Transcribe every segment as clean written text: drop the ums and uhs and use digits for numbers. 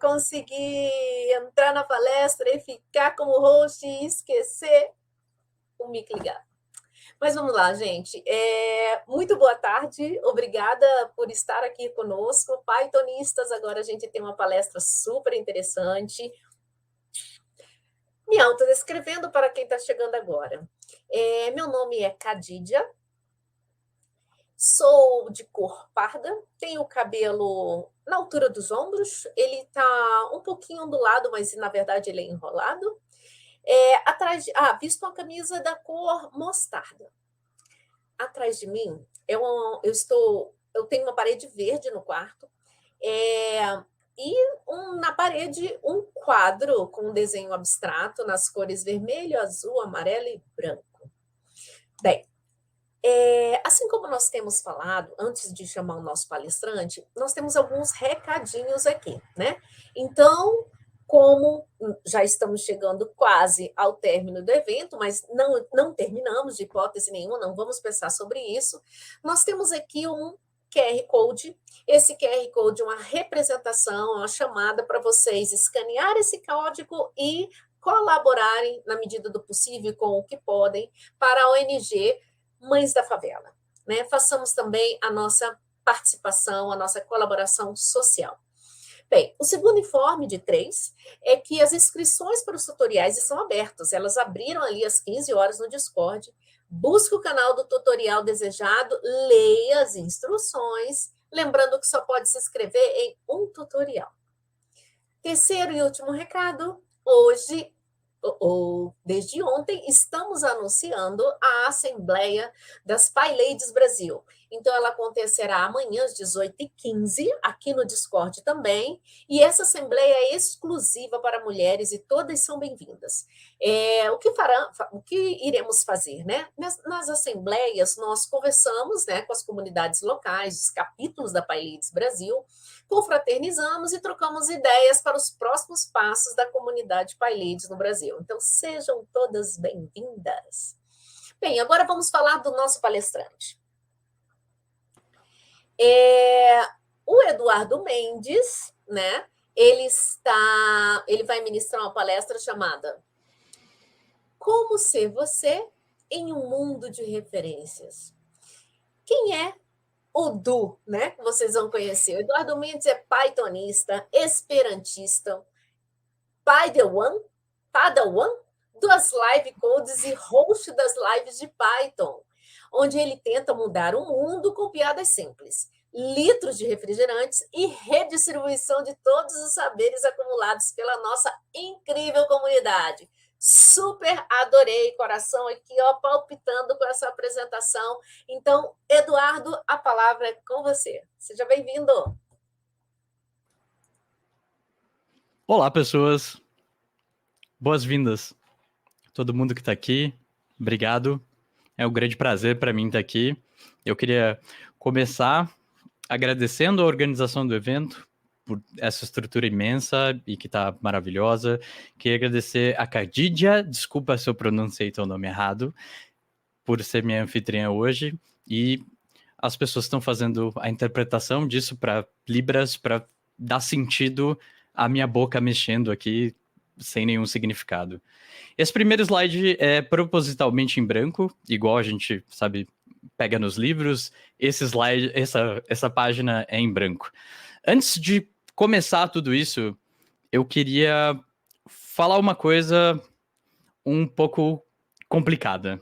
Consegui entrar na palestra e ficar como host e esquecer o mic ligado. Mas vamos lá, gente. Muito boa tarde, obrigada por estar aqui conosco. Pythonistas, agora a gente tem uma palestra super interessante. Me autodescrevendo para quem está chegando agora. Meu nome é Khadija, sou de cor parda, tenho o cabelo na altura dos ombros, ele está um pouquinho ondulado, mas na verdade ele é enrolado. Visto uma camisa da cor mostarda. Atrás de mim, eu tenho uma parede verde no quarto, na parede um quadro com um desenho abstrato nas cores vermelho, azul, amarelo e branco. Bem, assim como nós temos falado, antes de chamar o nosso palestrante, nós temos alguns recadinhos aqui, né? Então, como já estamos chegando quase ao término do evento, mas não terminamos de hipótese nenhuma, não vamos pensar sobre isso, nós temos aqui um QR Code. Esse QR Code é uma representação, uma chamada para vocês escanear esse código e colaborarem, na medida do possível, com o que podem, para a ONG Mães da Favela, né? Façamos também a nossa participação, a nossa colaboração social. Bem, o segundo informe de 3 é que as inscrições para os tutoriais estão abertas. Elas abriram ali às 15 horas no Discord. Busque o canal do tutorial desejado, leia as instruções, lembrando que só pode se inscrever em um tutorial. Terceiro e último recado, hoje, ou desde ontem, estamos anunciando a Assembleia das PyLadies Brasil. Então, ela acontecerá amanhã às 18h15, aqui no Discord também, e essa Assembleia é exclusiva para mulheres e todas são bem-vindas. O que iremos fazer, né? Nas Assembleias, nós conversamos, né, com as comunidades locais, os capítulos da PyLadies Brasil, confraternizamos e trocamos ideias para os próximos passos da comunidade PyLadies no Brasil. Então, sejam todas bem-vindas. Bem, agora vamos falar do nosso palestrante. O Eduardo Mendes, né? Ele vai ministrar uma palestra chamada Como Ser Você em um Mundo de Referências. Quem é o Du, né? Que vocês vão conhecer. O Eduardo Mendes é pythonista, esperantista, Padawan, das live codes e host das lives de Python, onde ele tenta mudar o mundo com piadas simples, litros de refrigerantes e redistribuição de todos os saberes acumulados pela nossa incrível comunidade. Super adorei, coração aqui, ó, palpitando com essa apresentação. Então, Eduardo, a palavra é com você. Seja bem-vindo. Olá, pessoas. Boas-vindas. Todo mundo que está aqui, obrigado. É um grande prazer para mim estar aqui. Eu queria começar agradecendo a organização do evento por essa estrutura imensa e que está maravilhosa. Queria agradecer a Khadija, desculpa se eu pronunciei teu nome errado, por ser minha anfitriã hoje, e as pessoas estão fazendo a interpretação disso para Libras, para dar sentido à minha boca mexendo aqui, sem nenhum significado. Esse primeiro slide é propositalmente em branco, igual a gente, sabe, pega nos livros. Esse slide, essa página é em branco. Antes de começar tudo isso, eu queria falar uma coisa um pouco complicada.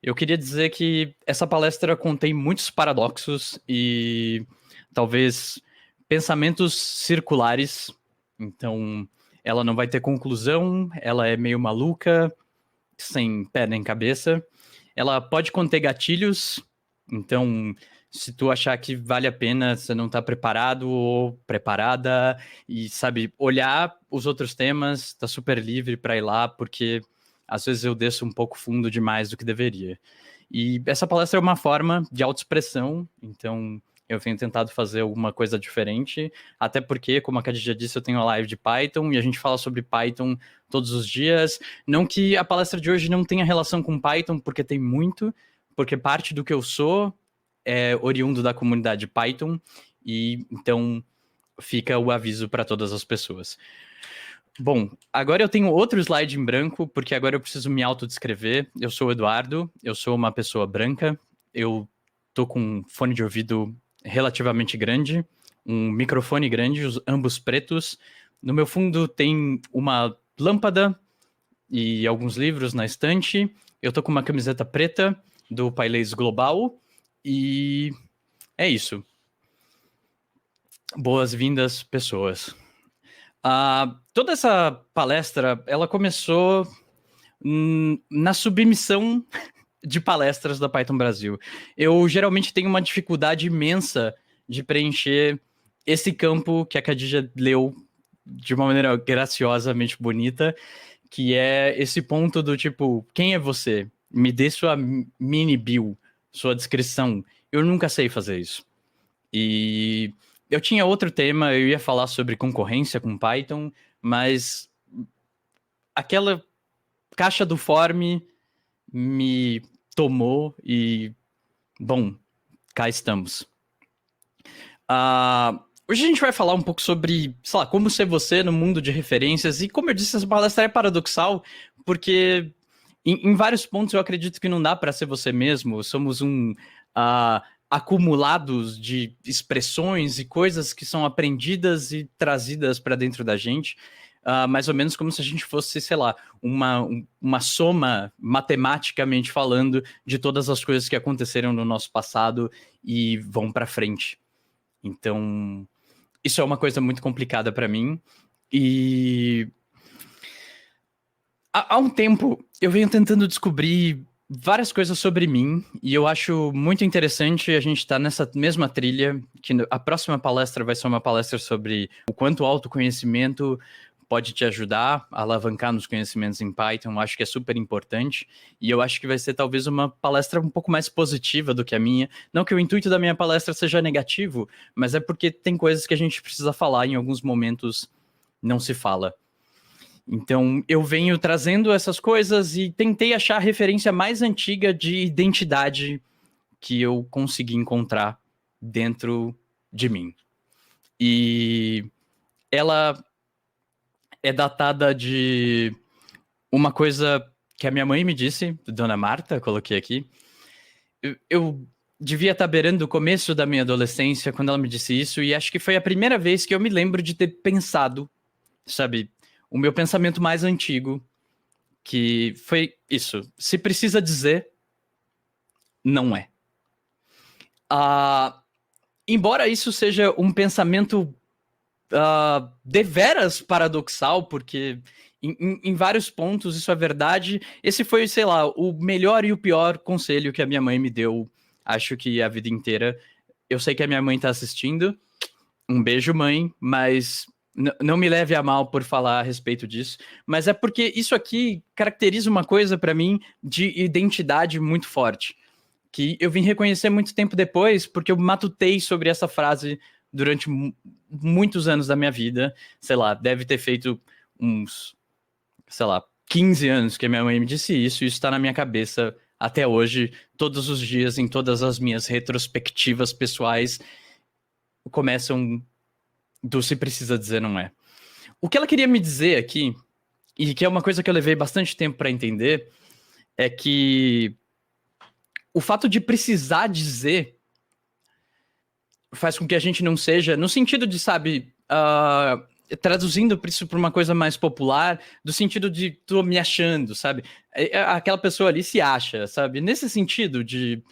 Eu queria dizer que essa palestra contém muitos paradoxos e talvez pensamentos circulares. Então, ela não vai ter conclusão, ela é meio maluca, sem pé nem cabeça. Ela pode conter gatilhos, então se tu achar que vale a pena, você não tá preparado ou preparada e, sabe, olhar os outros temas, tá super livre para ir lá, porque às vezes eu desço um pouco fundo demais do que deveria. E essa palestra é uma forma de autoexpressão, então eu tenho tentado fazer alguma coisa diferente, até porque, como a Khadija disse, eu tenho uma live de Python e a gente fala sobre Python todos os dias. Não que a palestra de hoje não tenha relação com Python, porque tem muito, porque parte do que eu sou é oriundo da comunidade Python, e então fica o aviso para todas as pessoas. Bom, agora eu tenho outro slide em branco, porque agora eu preciso me autodescrever. Eu sou o Eduardo, eu sou uma pessoa branca, eu tô com um fone de ouvido relativamente grande, um microfone grande, ambos pretos. No meu fundo tem uma lâmpada e alguns livros na estante. Eu tô com uma camiseta preta do Pailês Global e é isso. Boas-vindas, pessoas. Toda essa palestra, ela começou na submissão de palestras da Python Brasil. Eu geralmente tenho uma dificuldade imensa de preencher esse campo que a Khadija leu de uma maneira graciosamente bonita, que é esse ponto do tipo, quem é você? Me dê sua mini bio, sua descrição. Eu nunca sei fazer isso. E eu tinha outro tema, eu ia falar sobre concorrência com Python, mas aquela caixa do form me tomou e, bom, cá estamos. Hoje a gente vai falar um pouco sobre, sei lá, como ser você no mundo de referências. E como eu disse, essa palestra é paradoxal, porque em vários pontos eu acredito que não dá para ser você mesmo. Somos acumulados de expressões e coisas que são aprendidas e trazidas para dentro da gente. Mais ou menos como se a gente fosse, sei lá, uma soma, matematicamente falando, de todas as coisas que aconteceram no nosso passado e vão para frente. Então, isso é uma coisa muito complicada para mim. E há um tempo eu venho tentando descobrir várias coisas sobre mim, e eu acho muito interessante a gente estar nessa mesma trilha, que a próxima palestra vai ser uma palestra sobre o quanto o autoconhecimento pode te ajudar a alavancar nos conhecimentos em Python. Eu acho que é super importante, e eu acho que vai ser talvez uma palestra um pouco mais positiva do que a minha. Não que o intuito da minha palestra seja negativo, mas é porque tem coisas que a gente precisa falar, em alguns momentos não se fala. Então, eu venho trazendo essas coisas e tentei achar a referência mais antiga de identidade que eu consegui encontrar dentro de mim. E ela é datada de uma coisa que a minha mãe me disse, Dona Marta, coloquei aqui. Eu devia estar beirando o começo da minha adolescência quando ela me disse isso, e acho que foi a primeira vez que eu me lembro de ter pensado, sabe, o meu pensamento mais antigo, que foi isso. Se precisa dizer, não é. Embora isso seja um pensamento deveras paradoxal, porque em vários pontos isso é verdade, esse foi, sei lá, o melhor e o pior conselho que a minha mãe me deu, acho que a vida inteira. Eu sei que a minha mãe tá assistindo, um beijo, mãe, mas não me leve a mal por falar a respeito disso, mas é porque isso aqui caracteriza uma coisa para mim de identidade muito forte, que eu vim reconhecer muito tempo depois, porque eu matutei sobre essa frase durante muitos anos da minha vida. Sei lá, deve ter feito uns, sei lá, 15 anos que a minha mãe me disse isso, e isso está na minha cabeça até hoje, todos os dias, em todas as minhas retrospectivas pessoais, começam do se precisa dizer não é. O que ela queria me dizer aqui, e que é uma coisa que eu levei bastante tempo para entender, é que o fato de precisar dizer faz com que a gente não seja, no sentido de, sabe, traduzindo isso para uma coisa mais popular, do sentido de tô me achando, sabe? Aquela pessoa ali se acha, sabe? Nesse sentido de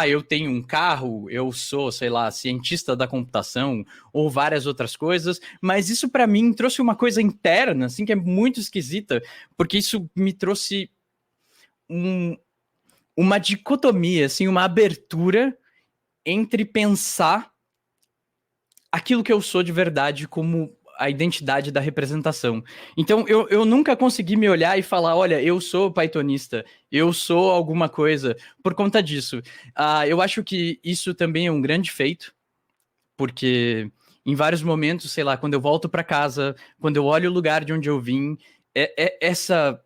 eu tenho um carro, eu sou, sei lá, cientista da computação ou várias outras coisas, mas isso para mim trouxe uma coisa interna, assim, que é muito esquisita, porque isso me trouxe uma dicotomia, assim, uma abertura entre pensar aquilo que eu sou de verdade como a identidade da representação. Então, eu nunca consegui me olhar e falar, olha, eu sou pythonista, eu sou alguma coisa, por conta disso. Eu acho que isso também é um grande feito, porque em vários momentos, sei lá, quando eu volto para casa, quando eu olho o lugar de onde eu vim,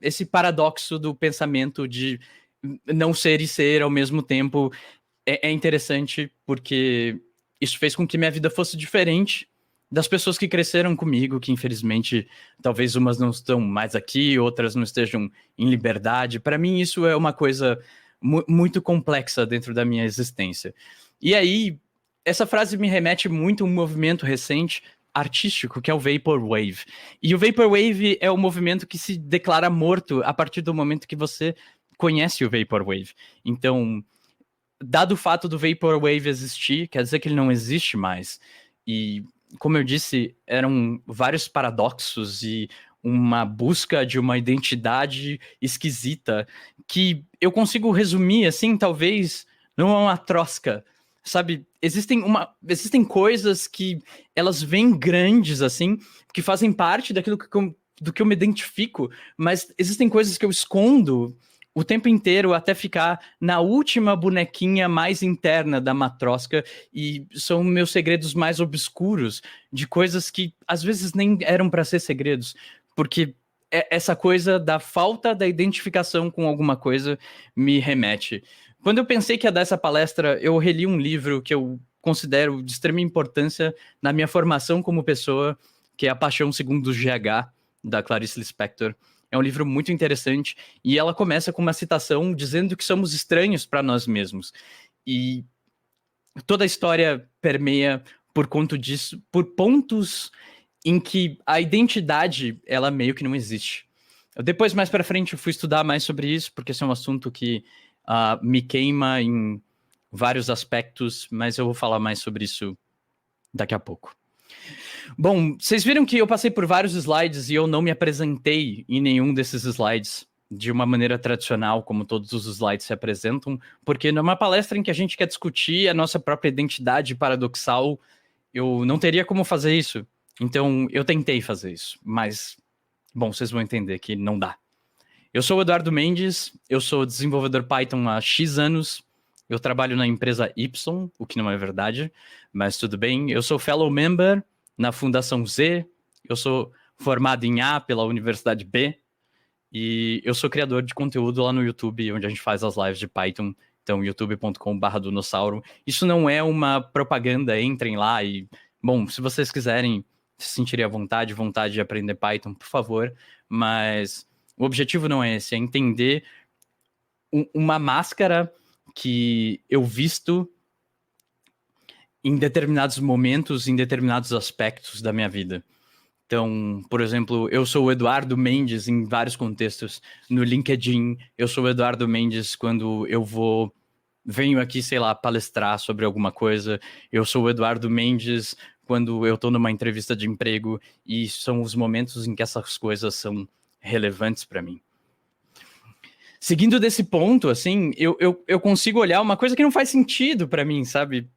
esse paradoxo do pensamento de não ser e ser ao mesmo tempo é interessante, porque isso fez com que minha vida fosse diferente, das pessoas que cresceram comigo, que infelizmente talvez umas não estão mais aqui, outras não estejam em liberdade. Para mim isso é uma coisa muito complexa dentro da minha existência. E aí, essa frase me remete muito a um movimento recente artístico, que é o Vaporwave. E o Vaporwave é o movimento que se declara morto a partir do momento que você conhece o Vaporwave. Então, dado o fato do Vaporwave existir, quer dizer que ele não existe mais. E, como eu disse, eram vários paradoxos e uma busca de uma identidade esquisita que eu consigo resumir, assim, talvez, numa trosca. Sabe, existem coisas que elas vêm grandes, assim, que fazem parte daquilo do que eu me identifico, mas existem coisas que eu escondo o tempo inteiro até ficar na última bonequinha mais interna da matrosca, e são meus segredos mais obscuros, de coisas que às vezes nem eram para ser segredos, porque essa coisa da falta da identificação com alguma coisa me remete. Quando eu pensei que ia dar essa palestra, eu reli um livro que eu considero de extrema importância na minha formação como pessoa, que é A Paixão Segundo o GH, da Clarice Lispector. É um livro muito interessante e ela começa com uma citação dizendo que somos estranhos para nós mesmos. E toda a história permeia por conta disso, por pontos em que a identidade, ela meio que não existe. Depois, mais para frente, eu fui estudar mais sobre isso, porque esse é um assunto que me queima em vários aspectos, mas eu vou falar mais sobre isso daqui a pouco. Bom, vocês viram que eu passei por vários slides e eu não me apresentei em nenhum desses slides de uma maneira tradicional, como todos os slides se apresentam, porque numa palestra em que a gente quer discutir a nossa própria identidade paradoxal, eu não teria como fazer isso. Então, eu tentei fazer isso, mas, bom, vocês vão entender que não dá. Eu sou o Eduardo Mendes, eu sou desenvolvedor Python há X anos, eu trabalho na empresa Y, o que não é verdade, mas tudo bem. Eu sou fellow member na Fundação Z, eu sou formado em A pela Universidade B, e eu sou criador de conteúdo lá no YouTube, onde a gente faz as lives de Python, então youtube.com/donossauro. Isso não é uma propaganda, entrem lá e, bom, se vocês quiserem se sentirem à vontade de aprender Python, por favor, mas o objetivo não é esse, é entender uma máscara que eu visto em determinados momentos, em determinados aspectos da minha vida. Então, por exemplo, eu sou o Eduardo Mendes em vários contextos. No LinkedIn, eu sou o Eduardo Mendes quando eu venho aqui, sei lá, palestrar sobre alguma coisa. Eu sou o Eduardo Mendes quando eu estou numa entrevista de emprego, e são os momentos em que essas coisas são relevantes para mim. Seguindo desse ponto, assim, eu consigo olhar uma coisa que não faz sentido para mim, sabe?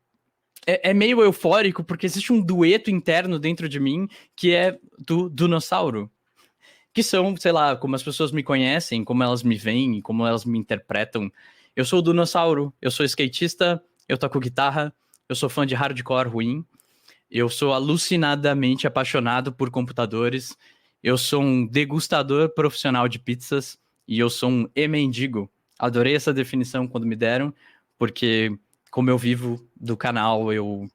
É meio eufórico, porque existe um dueto interno dentro de mim que é do Dinossauro. Que são, sei lá, como as pessoas me conhecem, como elas me veem, como elas me interpretam. Eu sou o Dinossauro, eu sou skatista, eu toco guitarra, eu sou fã de hardcore ruim, eu sou alucinadamente apaixonado por computadores, eu sou um degustador profissional de pizzas e eu sou um e-mendigo. Adorei essa definição quando me deram, porque como eu vivo do canal, eu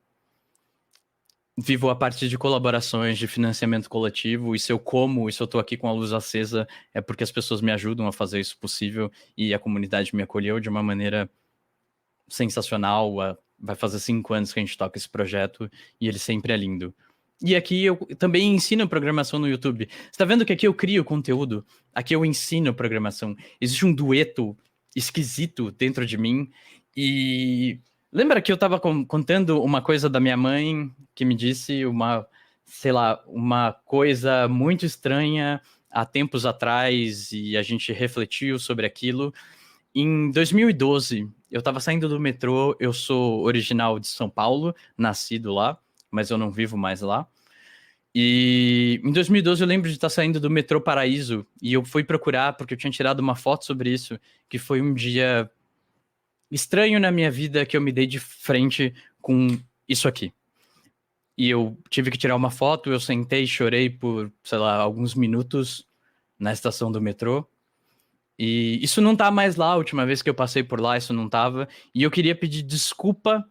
vivo a partir de colaborações, de financiamento coletivo, e se eu como, e se eu tô aqui com a luz acesa, é porque as pessoas me ajudam a fazer isso possível, e a comunidade me acolheu de uma maneira sensacional. Vai fazer 5 anos que a gente toca esse projeto, e ele sempre é lindo. E aqui eu também ensino programação no YouTube. Você tá vendo que aqui eu crio conteúdo? Aqui eu ensino programação. Existe um dueto esquisito dentro de mim, e lembra que eu tava contando uma coisa da minha mãe que me disse sei lá, uma coisa muito estranha há tempos atrás, e a gente refletiu sobre aquilo. Em 2012, eu tava saindo do metrô, eu sou original de São Paulo, nascido lá, mas eu não vivo mais lá. E em 2012 eu lembro de estar saindo do metrô Paraíso, e eu fui procurar porque eu tinha tirado uma foto sobre isso, que foi um dia estranho na minha vida que eu me dei de frente com isso aqui. E eu tive que tirar uma foto, eu sentei e chorei por, sei lá, alguns minutos na estação do metrô. E isso não tá mais lá, a última vez que eu passei por lá, isso não tava. E eu queria pedir desculpa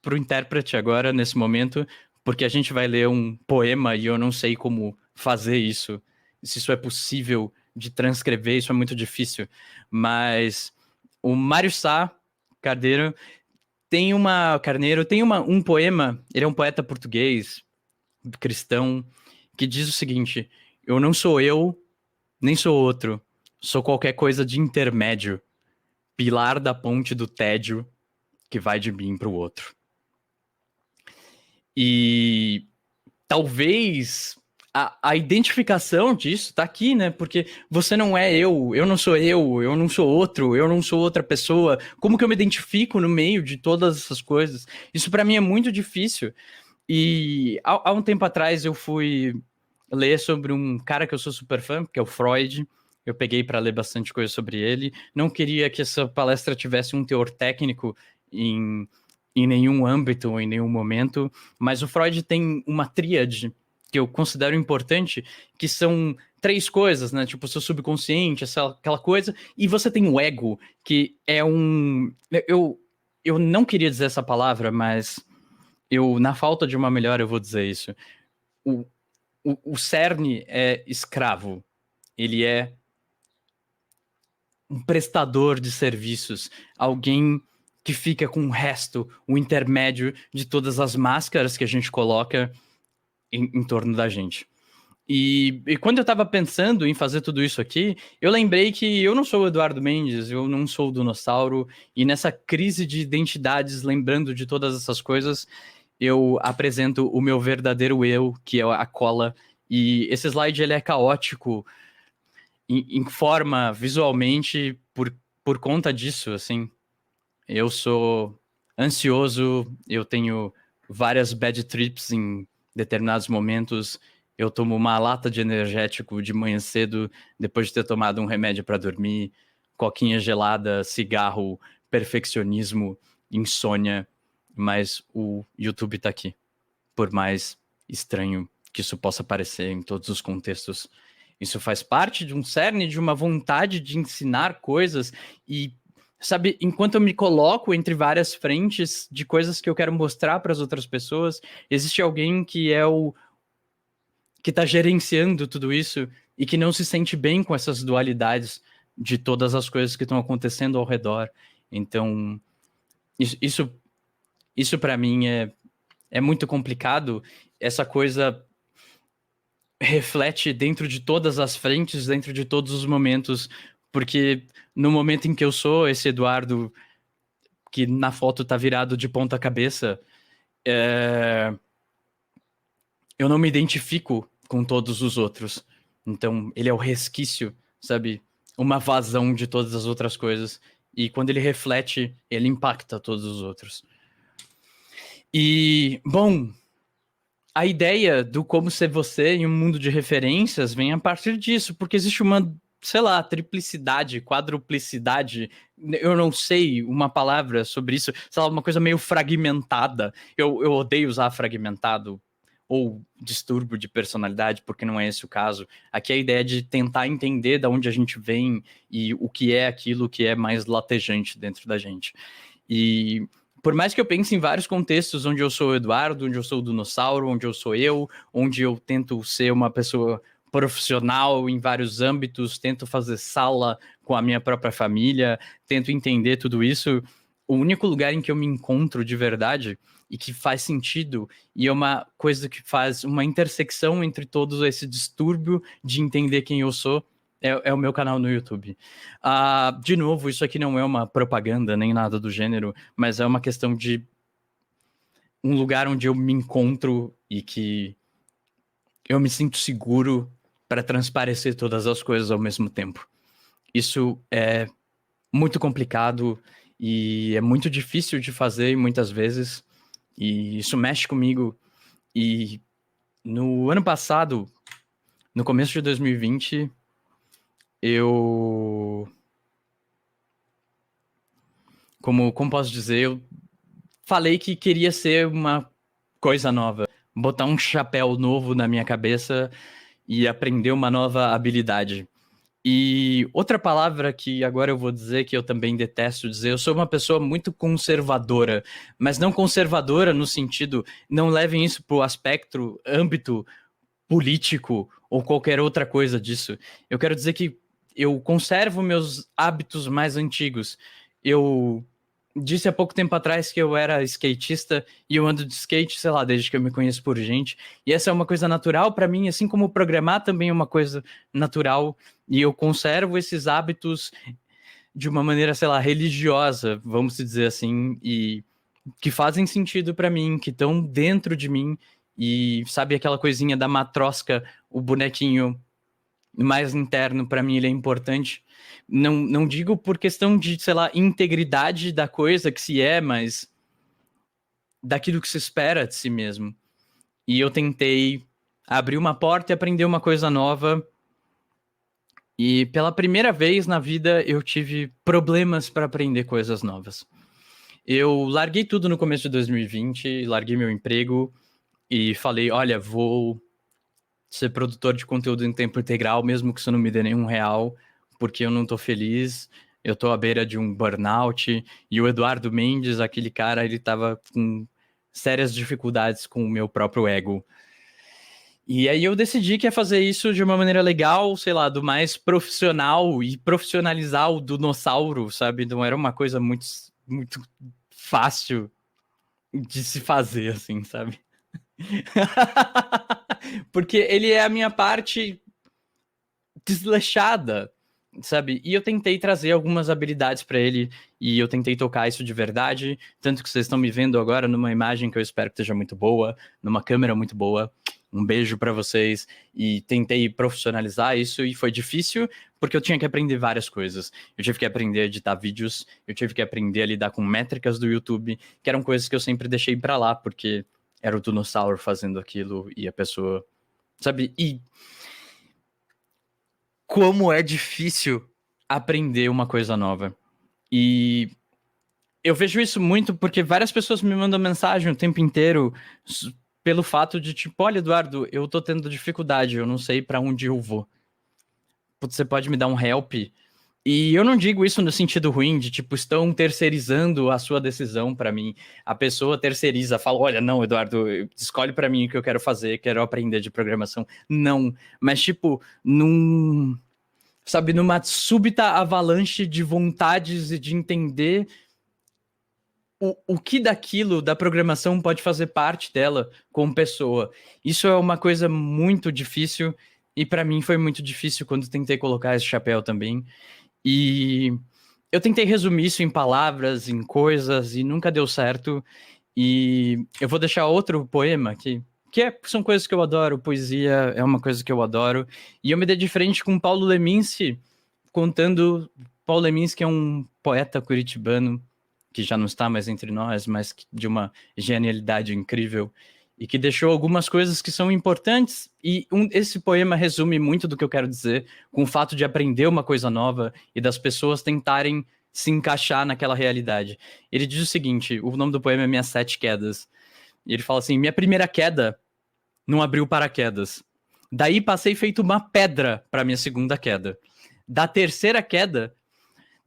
pro intérprete agora, nesse momento, porque a gente vai ler um poema e eu não sei como fazer isso. Se isso é possível de transcrever, isso é muito difícil. Mas o Mário Sá Carneiro um poema, ele é um poeta português, cristão, que diz o seguinte: eu não sou eu, nem sou outro, sou qualquer coisa de intermédio, pilar da ponte do tédio que vai de mim para o outro. E talvez a identificação disso tá aqui, né? Porque você não é eu não sou eu não sou outro, eu não sou outra pessoa. Como que eu me identifico no meio de todas essas coisas? Isso para mim é muito difícil. E há um tempo atrás eu fui ler sobre um cara que eu sou super fã, que é o Freud. Eu peguei para ler bastante coisa sobre ele. Não queria que essa palestra tivesse um teor técnico em nenhum âmbito, em nenhum momento, mas o Freud tem uma tríade que eu considero importante, que são 3 coisas, né? Tipo, o seu subconsciente, aquela coisa, e você tem o ego, que é um... Eu não queria dizer essa palavra, mas na falta de uma melhor, eu vou dizer isso. O cerne é escravo. Ele é um prestador de serviços, alguém que fica com o resto, o intermédio de todas as máscaras que a gente coloca em torno da gente. E quando eu estava pensando em fazer tudo isso aqui, eu lembrei que eu não sou o Eduardo Mendes, eu não sou o Dinossauro, e nessa crise de identidades, lembrando de todas essas coisas, eu apresento o meu verdadeiro eu, que é a Cola, e esse slide ele é caótico, em forma visualmente por conta disso, assim. Eu sou ansioso, eu tenho várias bad trips em determinados momentos. Eu tomo uma lata de energético de manhã cedo, depois de ter tomado um remédio para dormir, coquinha gelada, cigarro, perfeccionismo, insônia. Mas o YouTube tá aqui. Por mais estranho que isso possa parecer em todos os contextos. Isso faz parte de um cerne, de uma vontade de ensinar coisas e, sabe, enquanto eu me coloco entre várias frentes de coisas que eu quero mostrar para as outras pessoas, existe alguém que é o que está gerenciando tudo isso e que não se sente bem com essas dualidades de todas as coisas que estão acontecendo ao redor. Então, isso para mim é muito complicado. Essa coisa reflete dentro de todas as frentes, dentro de todos os momentos, porque no momento em que eu sou esse Eduardo que na foto tá virado de ponta cabeça, eu não me identifico com todos os outros. Então, ele é o resquício, sabe? Uma vazão de todas as outras coisas. E quando ele reflete, ele impacta todos os outros. E, bom, a ideia do como ser você em um mundo de referências vem a partir disso, porque existe uma, sei lá, triplicidade, quadruplicidade, eu não sei uma palavra sobre isso, sei lá, uma coisa meio fragmentada. Eu odeio usar fragmentado ou distúrbio de personalidade, porque não é esse o caso. Aqui é a ideia de tentar entender de onde a gente vem e o que é aquilo que é mais latejante dentro da gente. E por mais que eu pense em vários contextos onde eu sou o Eduardo, onde eu sou o Dinossauro, onde eu sou eu, onde eu tento ser uma pessoa profissional em vários âmbitos, tento fazer sala com a minha própria família, tento entender tudo isso, o único lugar em que eu me encontro de verdade e que faz sentido e é uma coisa que faz uma intersecção entre todo esse distúrbio de entender quem eu sou é o meu canal no YouTube. De novo, isso aqui não é uma propaganda nem nada do gênero, mas é uma questão de um lugar onde eu me encontro e que eu me sinto seguro para transparecer todas as coisas ao mesmo tempo. Isso é muito complicado e é muito difícil de fazer muitas vezes, e isso mexe comigo. E no ano passado, no começo de 2020, como posso dizer, eu falei que queria ser uma coisa nova, botar um chapéu novo na minha cabeça e aprender uma nova habilidade. E outra palavra que agora eu vou dizer que eu também detesto dizer, eu sou uma pessoa muito conservadora, mas não conservadora no sentido, não levem isso para o aspecto, âmbito político ou qualquer outra coisa disso. Eu quero dizer que eu conservo meus hábitos mais antigos. Eu disse há pouco tempo atrás que eu era skatista e eu ando de skate, sei lá, desde que eu me conheço por gente. E essa é uma coisa natural para mim, assim como programar também é uma coisa natural. E eu conservo esses hábitos de uma maneira, sei lá, religiosa, vamos dizer assim, e que fazem sentido para mim, que estão dentro de mim. E sabe aquela coisinha da matrosca, o bonequinho mais interno, para mim ele é importante. Não digo por questão de, sei lá, integridade da coisa que se é, mas daquilo que se espera de si mesmo. E eu tentei abrir uma porta e aprender uma coisa nova. E pela primeira vez na vida eu tive problemas para aprender coisas novas. Eu larguei tudo no começo de 2020, larguei meu emprego e falei, olha, vou ser produtor de conteúdo em tempo integral, mesmo que isso não me dê nenhum real, porque eu não tô feliz, eu tô à beira de um burnout, e o Eduardo Mendes, aquele cara, ele tava com sérias dificuldades com o meu próprio ego. E aí eu decidi que ia fazer isso de uma maneira legal, sei lá, do mais profissional e profissionalizar o dinossauro, sabe? Não era uma coisa muito fácil de se fazer, assim, sabe? Porque ele é a minha parte desleixada, sabe? E eu tentei trazer algumas habilidades para ele e eu tentei tocar isso de verdade, tanto que vocês estão me vendo agora numa imagem que eu espero que esteja muito boa, numa câmera muito boa. Um beijo para vocês e tentei profissionalizar isso e foi difícil porque eu tinha que aprender várias coisas. Eu tive que aprender a editar vídeos, eu tive que aprender a lidar com métricas do YouTube, que eram coisas que eu sempre deixei para lá porque era o dinossauro fazendo aquilo e a pessoa, sabe? E como é difícil aprender uma coisa nova. E eu vejo isso muito porque várias pessoas me mandam mensagem o tempo inteiro pelo fato de tipo, olha, Eduardo, eu tô tendo dificuldade, eu não sei para onde eu vou. Você pode me dar um help? E eu não digo isso no sentido ruim, de tipo, estão terceirizando a sua decisão para mim. A pessoa terceiriza, fala, olha, não, Eduardo, escolhe para mim o que eu quero fazer, quero aprender de programação. Não, mas tipo, sabe, numa súbita avalanche de vontades e de entender o que daquilo, da programação, pode fazer parte dela como pessoa. Isso é uma coisa muito difícil, e para mim foi muito difícil quando tentei colocar esse chapéu também. E eu tentei resumir isso em palavras, em coisas, e nunca deu certo. E eu vou deixar outro poema aqui, são coisas que eu adoro, poesia é uma coisa que eu adoro. E eu me dei de frente com Paulo Leminski, contando... Paulo Leminski é um poeta curitibano, que já não está mais entre nós, mas de uma genialidade incrível, e que deixou algumas coisas que são importantes, e esse poema resume muito do que eu quero dizer, com o fato de aprender uma coisa nova e das pessoas tentarem se encaixar naquela realidade. Ele diz o seguinte, o nome do poema é Minhas Sete Quedas, e ele fala assim, minha primeira queda não abriu paraquedas. Daí passei feito uma pedra para minha segunda queda. Da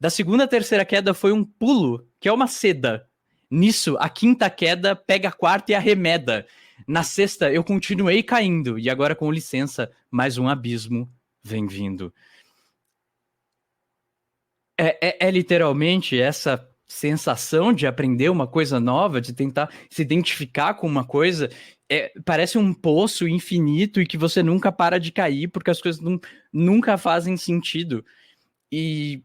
segunda à terceira queda foi um pulo, que é uma seda. Nisso, a quinta queda pega a quarta e arremeda. Na sexta, eu continuei caindo, e agora, com licença, mais um abismo vem vindo. É literalmente essa sensação de aprender uma coisa nova, de tentar se identificar com uma coisa, parece um poço infinito e que você nunca para de cair, porque as coisas nunca fazem sentido. E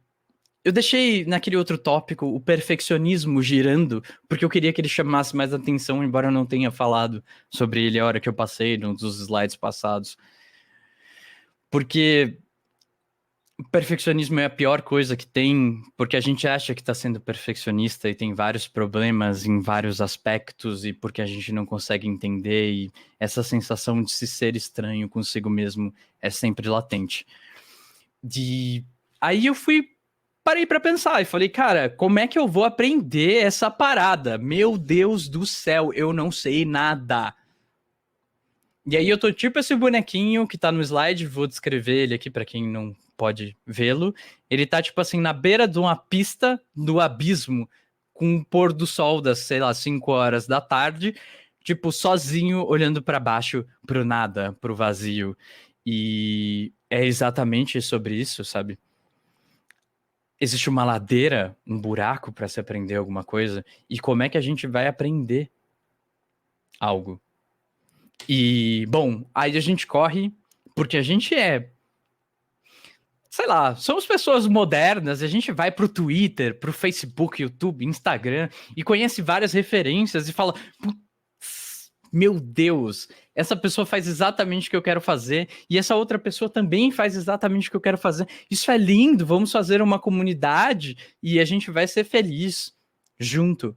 eu deixei naquele outro tópico o perfeccionismo girando, porque eu queria que ele chamasse mais atenção, embora eu não tenha falado sobre ele a hora que eu passei nos slides passados. Porque o perfeccionismo é a pior coisa que tem, porque a gente acha que está sendo perfeccionista e tem vários problemas em vários aspectos, e porque a gente não consegue entender, e essa sensação de se ser estranho consigo mesmo é sempre latente. Aí eu parei para pensar e falei, cara, como é que eu vou aprender essa parada? Meu Deus do céu, eu não sei nada. E aí eu tô tipo esse bonequinho que tá no slide, vou descrever ele aqui pra quem não pode vê-lo. Ele tá tipo assim na beira de uma pista do abismo, com o pôr do sol das, sei lá, 5 horas da tarde, tipo sozinho olhando pra baixo, pro nada, pro vazio. E é exatamente sobre isso, sabe? Existe uma ladeira, um buraco pra se aprender alguma coisa, e como é que a gente vai aprender algo? E, bom, aí a gente corre, porque a gente é, sei lá, somos pessoas modernas, a gente vai pro Twitter, pro Facebook, YouTube, Instagram, e conhece várias referências e fala, "Putz, meu Deus, essa pessoa faz exatamente o que eu quero fazer, e essa outra pessoa também faz exatamente o que eu quero fazer. Isso é lindo, vamos fazer uma comunidade e a gente vai ser feliz junto."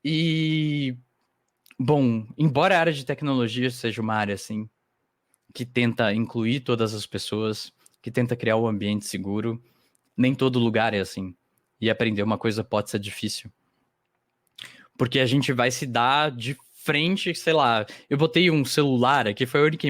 E, bom, embora a área de tecnologia seja uma área assim, que tenta incluir todas as pessoas, que tenta criar um ambiente seguro, nem todo lugar é assim. E aprender uma coisa pode ser difícil. Porque a gente vai se dar de frente, sei lá. Eu botei um celular aqui, foi a única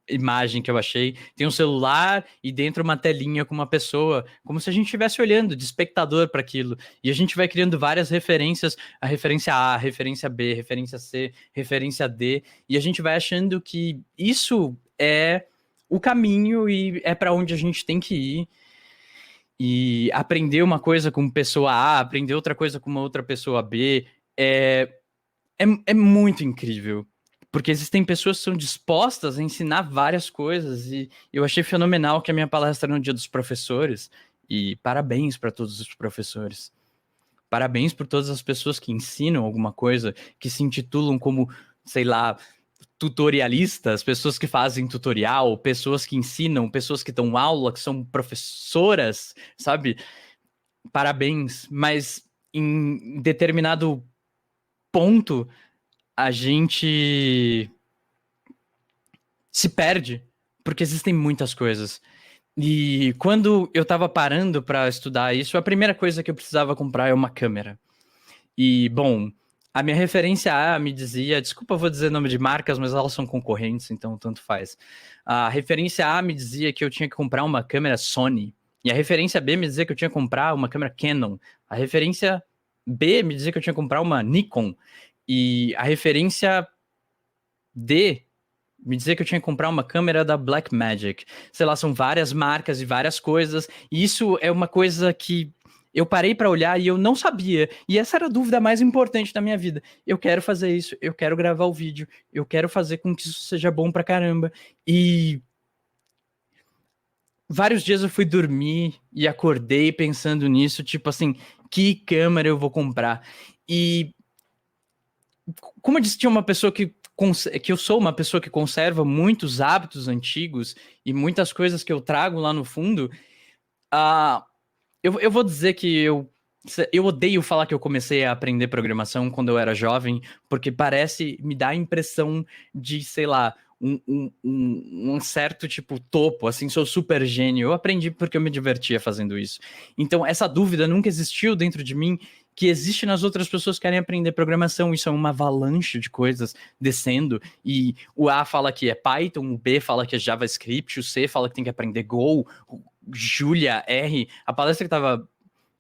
imagem que eu achei. Tem um celular e dentro uma telinha com uma pessoa, como se a gente estivesse olhando de espectador para aquilo. E a gente vai criando várias referências, a referência A, a referência B, referência C, referência D, e a gente vai achando que isso é o caminho e é para onde a gente tem que ir. E aprender uma coisa com pessoa A, aprender outra coisa com uma outra pessoa B, é muito incrível. Porque existem pessoas que são dispostas a ensinar várias coisas. E eu achei fenomenal que a minha palestra no Dia dos Professores. E parabéns para todos os professores. Parabéns por todas as pessoas que ensinam alguma coisa, que se intitulam como, sei lá, tutorialistas, pessoas que fazem tutorial, pessoas que ensinam, pessoas que dão aula, que são professoras, sabe? Parabéns. Mas em determinado ponto, a gente se perde, porque existem muitas coisas. E quando eu tava parando para estudar isso, a primeira coisa que eu precisava comprar é uma câmera. E, bom, a minha referência A me dizia, desculpa, eu vou dizer nome de marcas, mas elas são concorrentes, então tanto faz. A referência A me dizia que eu tinha que comprar uma câmera Sony. E a referência B me dizia que eu tinha que comprar uma câmera Canon. A referência B me dizia que eu tinha que comprar uma Nikon. E a referência D me dizia que eu tinha que comprar uma câmera da Blackmagic. Sei lá, são várias marcas e várias coisas. E isso é uma coisa que eu parei para olhar e eu não sabia. E essa era a dúvida mais importante da minha vida. Eu quero fazer isso, eu quero gravar o vídeo, eu quero fazer com que isso seja bom pra caramba. E vários dias eu fui dormir e acordei pensando nisso, tipo assim, que câmera eu vou comprar? E como eu disse, tinha uma pessoa que eu sou uma pessoa que conserva muitos hábitos antigos e muitas coisas que eu trago lá no fundo, eu vou dizer que eu odeio falar que eu comecei a aprender programação quando eu era jovem, porque parece, me dá a impressão de, sei lá, um certo tipo topo, assim, sou super gênio. Eu aprendi porque eu me divertia fazendo isso. Então, essa dúvida nunca existiu dentro de mim, que existe nas outras pessoas que querem aprender programação. Isso é uma avalanche de coisas descendo, e o A fala que é Python, o B fala que é JavaScript, o C fala que tem que aprender Go, Julia, R. A palestra que tava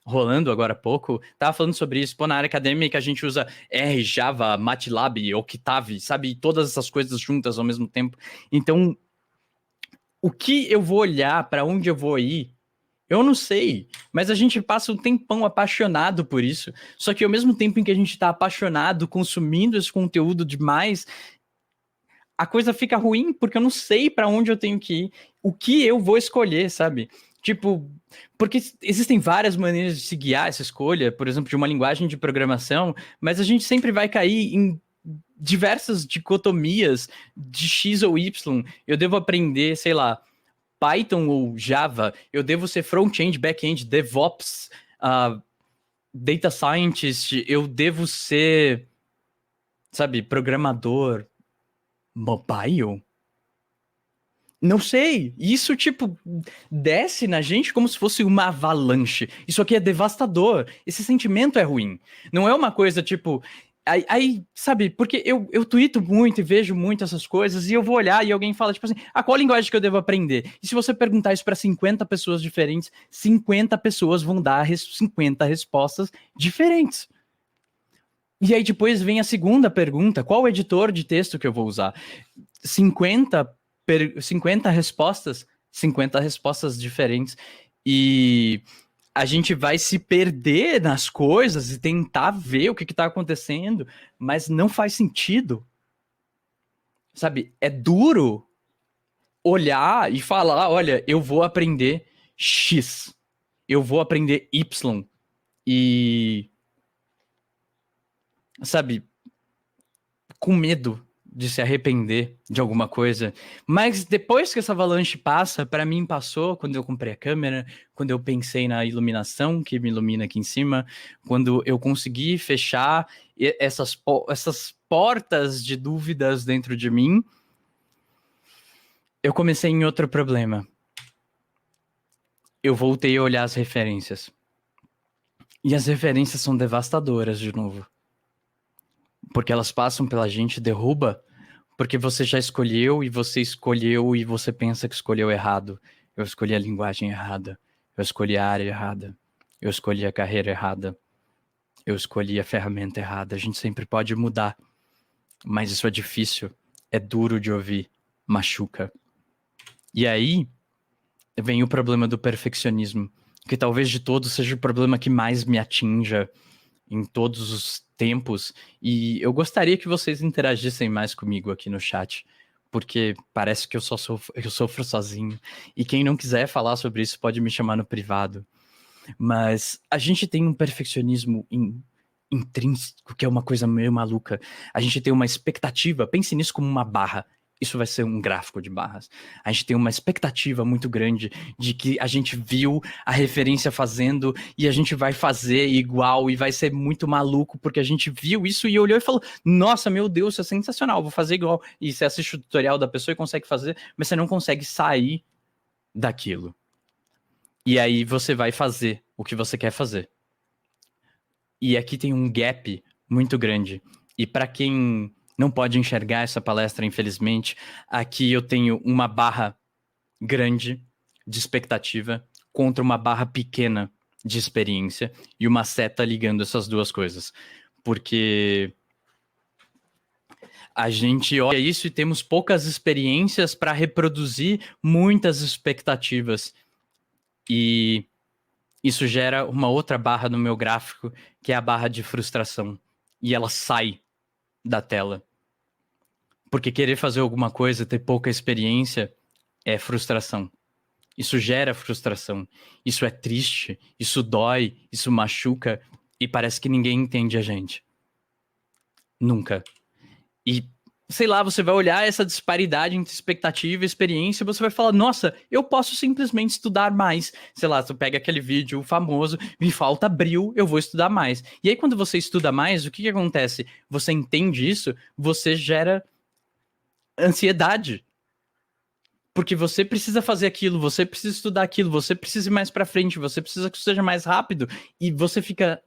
rolando agora há pouco, tava falando sobre isso. Pô, na área acadêmica a gente usa R, Java, MATLAB, Octave, sabe? Todas essas coisas juntas ao mesmo tempo. Então, o que eu vou olhar, para onde eu vou ir, eu não sei. Mas a gente passa um tempão apaixonado por isso. Só que ao mesmo tempo em que a gente tá apaixonado, consumindo esse conteúdo demais, a coisa fica ruim porque eu não sei para onde eu tenho que ir, o que eu vou escolher, sabe? Tipo, porque existem várias maneiras de se guiar essa escolha, por exemplo, de uma linguagem de programação, mas a gente sempre vai cair em diversas dicotomias de X ou Y. Eu devo aprender, sei lá, Python ou Java, eu devo ser front-end, back-end, DevOps, Data Scientist, eu devo ser, sabe, programador mobile? Não sei. Isso, tipo, desce na gente como se fosse uma avalanche. Isso aqui é devastador. Esse sentimento é ruim. Não é uma coisa, tipo, Aí, sabe, porque eu tuito muito e vejo muito essas coisas, e eu vou olhar e alguém fala, tipo assim, qual linguagem que eu devo aprender? E se você perguntar isso para 50 pessoas diferentes, 50 pessoas vão dar 50 respostas diferentes. E aí depois vem a segunda pergunta, qual editor de texto que eu vou usar? 50 respostas, 50 respostas diferentes. E a gente vai se perder nas coisas e tentar ver o que está acontecendo, mas não faz sentido. Sabe? É duro olhar e falar, olha, eu vou aprender X, eu vou aprender Y. E, sabe, com medo de se arrepender de alguma coisa. Mas depois que essa avalanche passa, para mim passou quando eu comprei a câmera, quando eu pensei na iluminação que me ilumina aqui em cima, quando eu consegui fechar essas portas de dúvidas dentro de mim, eu comecei em outro problema. Eu voltei a olhar as referências. E as referências são devastadoras de novo. Porque elas passam pela gente, derruba. Porque você já escolheu e você pensa que escolheu errado. Eu escolhi a linguagem errada. Eu escolhi a área errada. Eu escolhi a carreira errada. Eu escolhi a ferramenta errada. A gente sempre pode mudar. Mas isso é difícil. É duro de ouvir. Machuca. E aí vem o problema do perfeccionismo. Que talvez de todos seja o problema que mais me atinja em todos os tempos, e eu gostaria que vocês interagissem mais comigo aqui no chat, porque parece que eu sofro sozinho, e quem não quiser falar sobre isso pode me chamar no privado. Mas a gente tem um perfeccionismo intrínseco, que é uma coisa meio maluca. A gente tem uma expectativa, pense nisso como uma barra. Isso vai ser um gráfico de barras. A gente tem uma expectativa muito grande de que a gente viu a referência fazendo e a gente vai fazer igual e vai ser muito maluco porque a gente viu isso e olhou e falou: nossa, meu Deus, isso é sensacional, vou fazer igual. E você assiste o tutorial da pessoa e consegue fazer, mas você não consegue sair daquilo. E aí você vai fazer o que você quer fazer. E aqui tem um gap muito grande. E para quem não pode enxergar essa palestra, infelizmente, aqui eu tenho uma barra grande de expectativa contra uma barra pequena de experiência e uma seta ligando essas duas coisas. Porque a gente olha isso e temos poucas experiências para reproduzir muitas expectativas. E isso gera uma outra barra no meu gráfico, que é a barra de frustração. E ela sai da tela. Porque querer fazer alguma coisa, ter pouca experiência, é frustração. Isso gera frustração. Isso é triste, isso dói, isso machuca, e parece que ninguém entende a gente. Nunca. E, sei lá, você vai olhar essa disparidade entre expectativa e experiência e você vai falar, nossa, eu posso simplesmente estudar mais. Sei lá, tu pega aquele vídeo famoso, me falta bril, eu vou estudar mais. E aí quando você estuda mais, o que acontece? Você entende isso, você gera ansiedade. Porque você precisa fazer aquilo, você precisa estudar aquilo, você precisa ir mais pra frente, você precisa que isso seja mais rápido, e você fica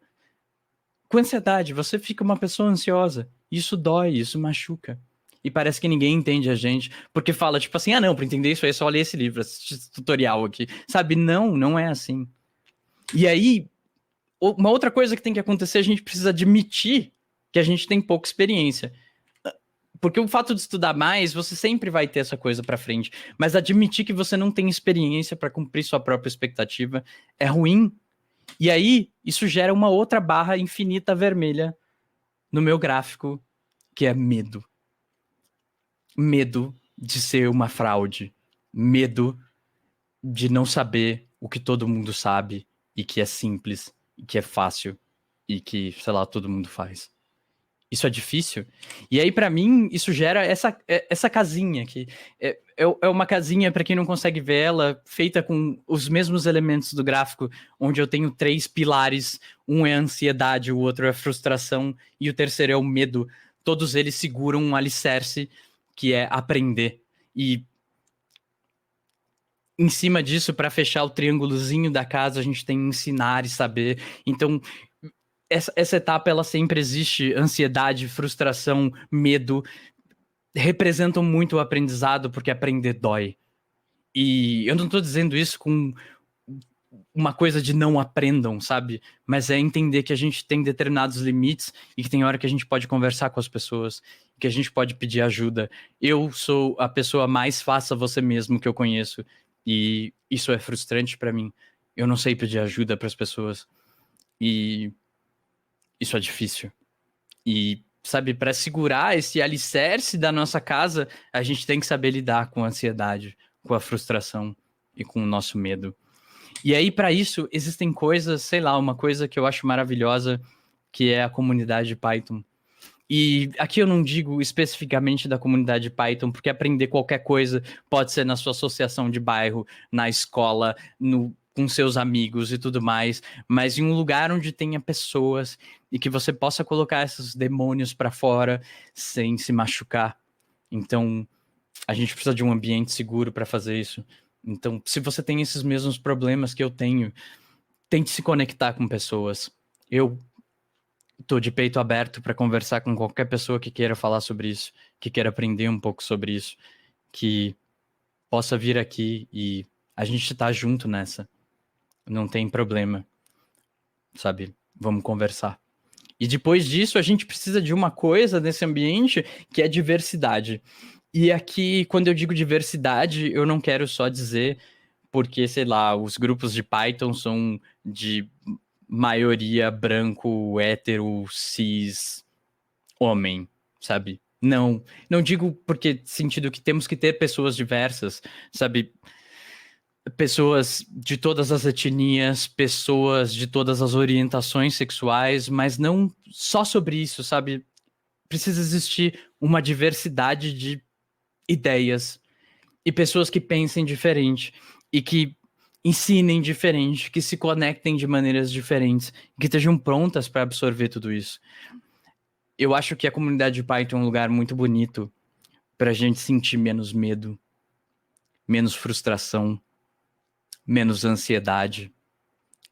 com ansiedade, você fica uma pessoa ansiosa. Isso dói, isso machuca. E parece que ninguém entende a gente, porque fala tipo assim, não, pra entender isso aí é só ler esse livro, assistir esse tutorial aqui. Sabe, não é assim. E aí, uma outra coisa que tem que acontecer, a gente precisa admitir que a gente tem pouca experiência. Porque o fato de estudar mais, você sempre vai ter essa coisa pra frente. Mas admitir que você não tem experiência para cumprir sua própria expectativa é ruim. E aí, isso gera uma outra barra infinita vermelha no meu gráfico, que é medo. Medo de ser uma fraude. Medo de não saber o que todo mundo sabe e que é simples, e que é fácil e que, sei lá, todo mundo faz. Isso é difícil. E aí, pra mim, isso gera essa casinha aqui. É uma casinha, pra quem não consegue ver ela, feita com os mesmos elementos do gráfico, onde eu tenho 3 pilares. Um é a ansiedade, o outro é a frustração e o terceiro é o medo. Todos eles seguram um alicerce, que é aprender. E em cima disso, pra fechar o triângulozinho da casa, a gente tem ensinar e saber. Então, essa etapa, ela sempre existe. Ansiedade, frustração, medo representam muito o aprendizado, porque aprender dói. E eu não tô dizendo isso com uma coisa de não aprendam, sabe? Mas é entender que a gente tem determinados limites e que tem hora que a gente pode conversar com as pessoas, que a gente pode pedir ajuda. Eu sou a pessoa mais faça você mesmo que eu conheço e isso é frustrante pra mim. Eu não sei pedir ajuda para as pessoas e isso é difícil. E sabe, para segurar esse alicerce da nossa casa, a gente tem que saber lidar com a ansiedade, com a frustração e com o nosso medo. E aí, para isso, existem coisas, sei lá, uma coisa que eu acho maravilhosa, que é a comunidade Python. E aqui eu não digo especificamente da comunidade Python, porque aprender qualquer coisa pode ser na sua associação de bairro, na escola, com seus amigos e tudo mais, mas em um lugar onde tenha pessoas e que você possa colocar esses demônios para fora sem se machucar. Então, a gente precisa de um ambiente seguro para fazer isso. Então, se você tem esses mesmos problemas que eu tenho, tente se conectar com pessoas. Eu tô de peito aberto para conversar com qualquer pessoa que queira falar sobre isso, que queira aprender um pouco sobre isso, que possa vir aqui e a gente tá junto nessa. Não tem problema, sabe? Vamos conversar. E depois disso, a gente precisa de uma coisa nesse ambiente que é diversidade. E aqui, quando eu digo diversidade, eu não quero só dizer porque, sei lá, os grupos de Python são de maioria branco, hétero, cis, homem, sabe? Não, não digo porque sentido que temos que ter pessoas diversas, sabe? Pessoas de todas as etnias, pessoas de todas as orientações sexuais, mas não só sobre isso, sabe? Precisa existir uma diversidade de ideias e pessoas que pensem diferente e que ensinem diferente, que se conectem de maneiras diferentes, que estejam prontas para absorver tudo isso. Eu acho que a comunidade de Python é um lugar muito bonito para a gente sentir menos medo, menos frustração, menos ansiedade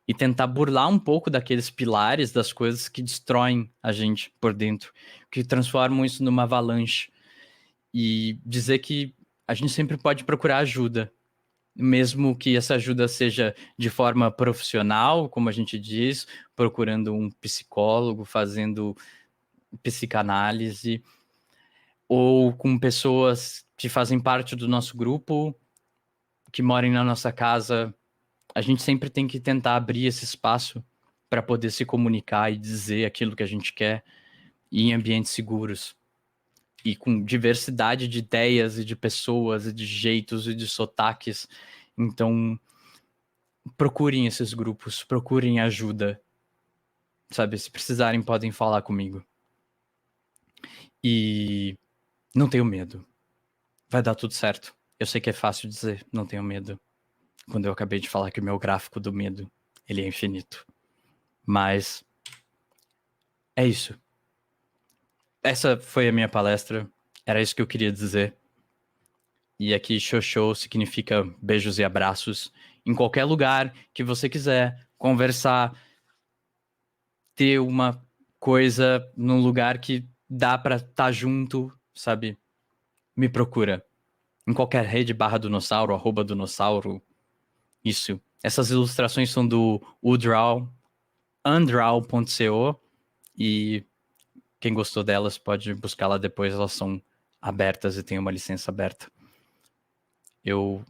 e tentar burlar um pouco daqueles pilares das coisas que destroem a gente por dentro, que transformam isso numa avalanche e dizer que a gente sempre pode procurar ajuda, mesmo que essa ajuda seja de forma profissional, como a gente diz, procurando um psicólogo, fazendo psicanálise, ou com pessoas que fazem parte do nosso grupo, que moram na nossa casa. A gente sempre tem que tentar abrir esse espaço para poder se comunicar e dizer aquilo que a gente quer e em ambientes seguros. E com diversidade de ideias e de pessoas e de jeitos e de sotaques. Então, procurem esses grupos, procurem ajuda. Sabe, se precisarem, podem falar comigo. E não tenho medo. Vai dar tudo certo. Eu sei que é fácil dizer, não tenho medo. Quando eu acabei de falar que o meu gráfico do medo, ele é infinito. Mas é isso. Essa foi a minha palestra. Era isso que eu queria dizer. E aqui, Xoxô significa beijos e abraços. Em qualquer lugar que você quiser conversar, ter uma coisa num lugar que dá pra estar junto, sabe? Me procura. Em qualquer rede /Donossauro, @Donossauro. Isso. Essas ilustrações são do Udraw, undraw.co. E quem gostou delas pode buscar lá depois, elas são abertas e tem uma licença aberta. Eu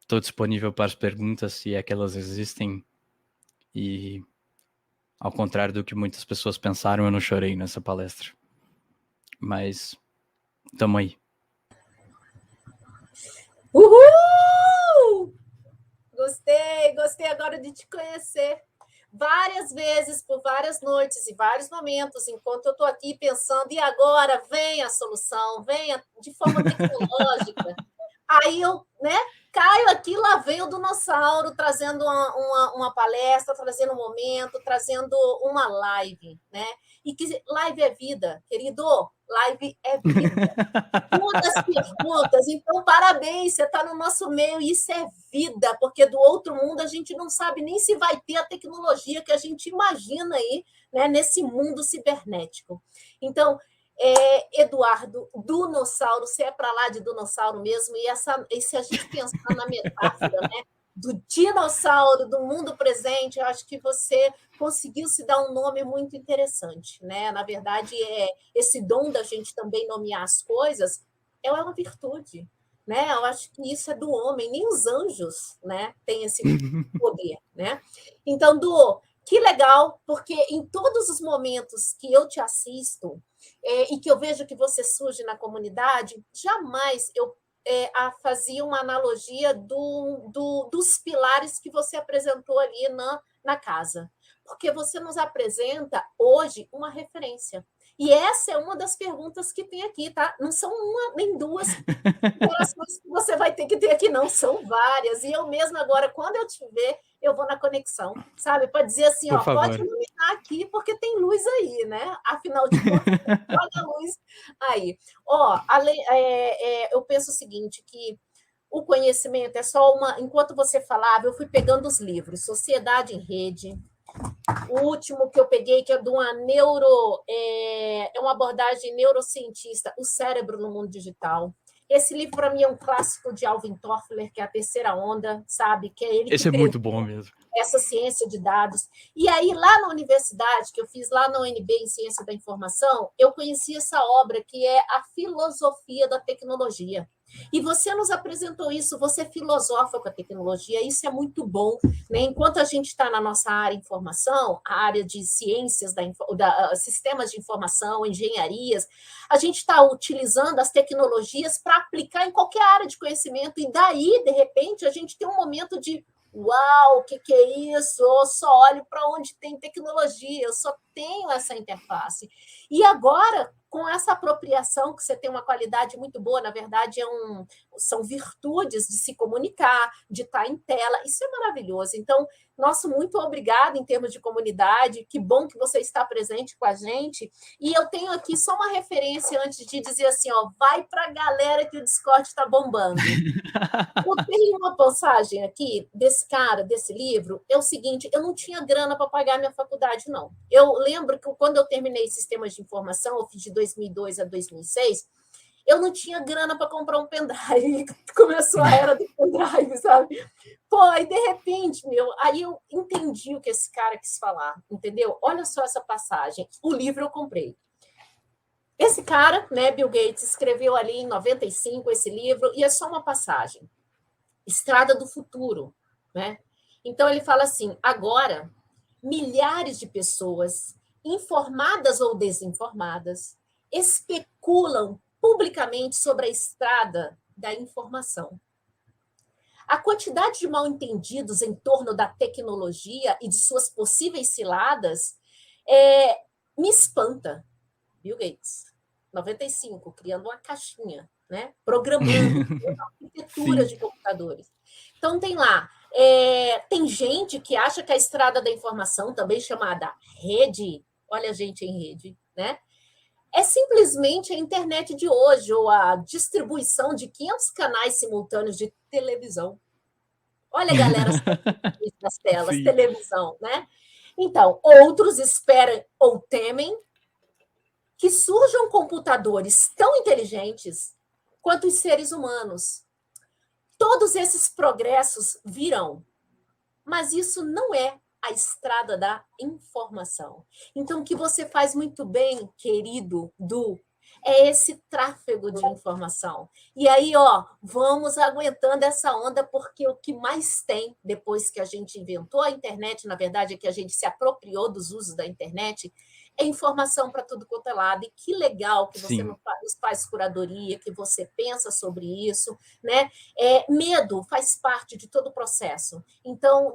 estou disponível para as perguntas, se é que elas existem. E, ao contrário do que muitas pessoas pensaram, eu não chorei nessa palestra. Mas, tamo aí. Uhul! Gostei agora de te conhecer. Várias vezes, por várias noites e vários momentos, enquanto eu estou aqui pensando, e agora vem a solução, vem de forma tecnológica. Aí eu, caio aqui, lá vem o Dinossauro trazendo uma palestra, trazendo um momento, trazendo uma live, né? E que live é vida, querido. Live é vida. Uma das perguntas, então, parabéns, você está no nosso meio, e isso é vida, porque do outro mundo a gente não sabe nem se vai ter a tecnologia que a gente imagina aí, né, nesse mundo cibernético. Então, Eduardo, dinossauro, você é para lá de dinossauro mesmo, e se a gente pensar na metáfora, né, do dinossauro do mundo presente, eu acho que você conseguiu se dar um nome muito interessante, né? Na verdade, esse dom da gente também nomear as coisas é uma virtude, né? Eu acho que isso é do homem, nem os anjos, né, têm esse poder, né? Então, Du, que legal, porque em todos os momentos que eu te assisto e que eu vejo que você surge na comunidade, jamais eu fazia uma analogia dos pilares que você apresentou ali na casa, porque você nos apresenta hoje uma referência. E essa é uma das perguntas que tem aqui, tá? Não são uma nem duas interações que você vai ter que ter aqui, não, são várias. E eu mesma agora, quando eu te ver, eu vou na conexão, sabe? Para dizer assim, Por ó, pode favor. iluminar aqui, porque tem luz aí, né? Afinal de contas, olha a luz aí. Ó, eu penso o seguinte, que o conhecimento é só uma... Enquanto você falava, eu fui pegando os livros, Sociedade em Rede, o último que eu peguei, que é de uma uma abordagem neurocientista, O Cérebro no Mundo Digital. Esse livro, para mim, é um clássico de Alvin Toffler, que é A Terceira Onda, sabe? Que é ele que Esse é muito bom mesmo. essa ciência de dados. E aí, lá na universidade, que eu fiz lá na UNB em Ciência da Informação, eu conheci essa obra que é A Filosofia da Tecnologia. E você nos apresentou isso, você filosofa com a tecnologia, isso é muito bom, né? Enquanto a gente está na nossa área de informação, a área de ciências, sistemas de informação, engenharias, a gente está utilizando as tecnologias para aplicar em qualquer área de conhecimento, e daí, de repente, a gente tem um momento de uau, o que é isso? Eu só olho para onde tem tecnologia, eu só tenho essa interface. E agora, com essa apropriação, que você tem uma qualidade muito boa, na verdade, são virtudes de se comunicar, de estar em tela, isso é maravilhoso. Então, nosso muito obrigado em termos de comunidade, que bom que você está presente com a gente. E eu tenho aqui só uma referência antes de dizer assim, ó, vai para a galera que o Discord está bombando. Eu tenho uma passagem aqui desse cara, desse livro, é o seguinte, eu não tinha grana para pagar minha faculdade, não. Eu lembro que quando eu terminei sistemas de informação, eu fiz de 2002 a 2006, eu não tinha grana para comprar um pendrive, começou a era do pendrive, sabe? Pô, aí de repente, aí eu entendi o que esse cara quis falar, entendeu? Olha só essa passagem, o livro eu comprei. Esse cara, né, Bill Gates, escreveu ali em 95 esse livro, e é só uma passagem. Estrada do Futuro, né? Então ele fala assim: agora, milhares de pessoas, informadas ou desinformadas, especulam publicamente sobre a estrada da informação. A quantidade de mal-entendidos em torno da tecnologia e de suas possíveis ciladas me espanta. Bill Gates, 95, criando uma caixinha, né? Programando arquitetura de computadores. Então, tem lá, tem gente que acha que a estrada da informação, também chamada rede, olha a gente em rede, né? É simplesmente a internet de hoje, ou a distribuição de 500 canais simultâneos de televisão. Olha, galera, das telas, Sim. televisão, né? Então, outros esperam ou temem que surjam computadores tão inteligentes quanto os seres humanos. Todos esses progressos virão, mas isso não é a estrada da informação. Então, o que você faz muito bem, querido Du, é esse tráfego de informação. E aí, ó, vamos aguentando essa onda, porque o que mais tem, depois que a gente inventou a internet, na verdade, é que a gente se apropriou dos usos da internet, é informação para tudo quanto é lado. E que legal que você nos faz curadoria, que você pensa sobre isso, né? Medo faz parte de todo o processo. Então,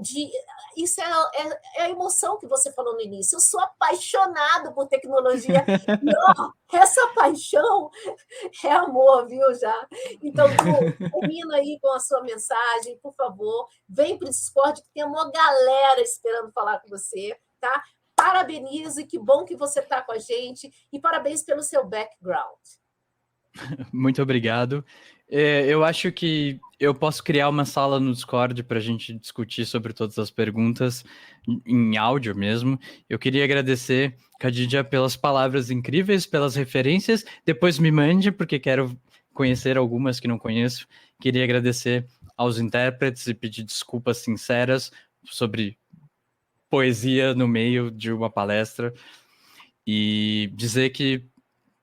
isso é a emoção que você falou no início. Eu sou apaixonado por tecnologia. E, ó, essa paixão é amor, viu, já? Então, Du, termina aí com a sua mensagem, por favor. Vem para o Discord, que tem uma galera esperando falar com você, tá? parabenizo e que bom que você está com a gente. E parabéns pelo seu background. Muito obrigado. Eu acho que eu posso criar uma sala no Discord para a gente discutir sobre todas as perguntas em áudio mesmo. Eu queria agradecer, Khadija, pelas palavras incríveis, pelas referências. Depois me mande, porque quero conhecer algumas que não conheço. Queria agradecer aos intérpretes e pedir desculpas sinceras sobre poesia no meio de uma palestra. E dizer que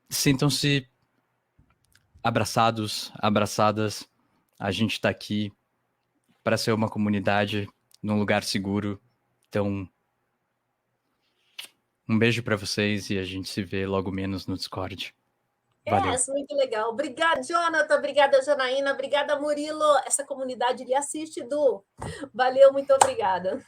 sintam-se abraçados, abraçadas. A gente está aqui para ser uma comunidade num lugar seguro. Então, um beijo para vocês e a gente se vê logo menos no Discord. Valeu. Muito legal. Obrigada, Jonathan. Obrigada, Janaína. Obrigada, Murilo. Essa comunidade lhe assiste, Du. Valeu, muito obrigada.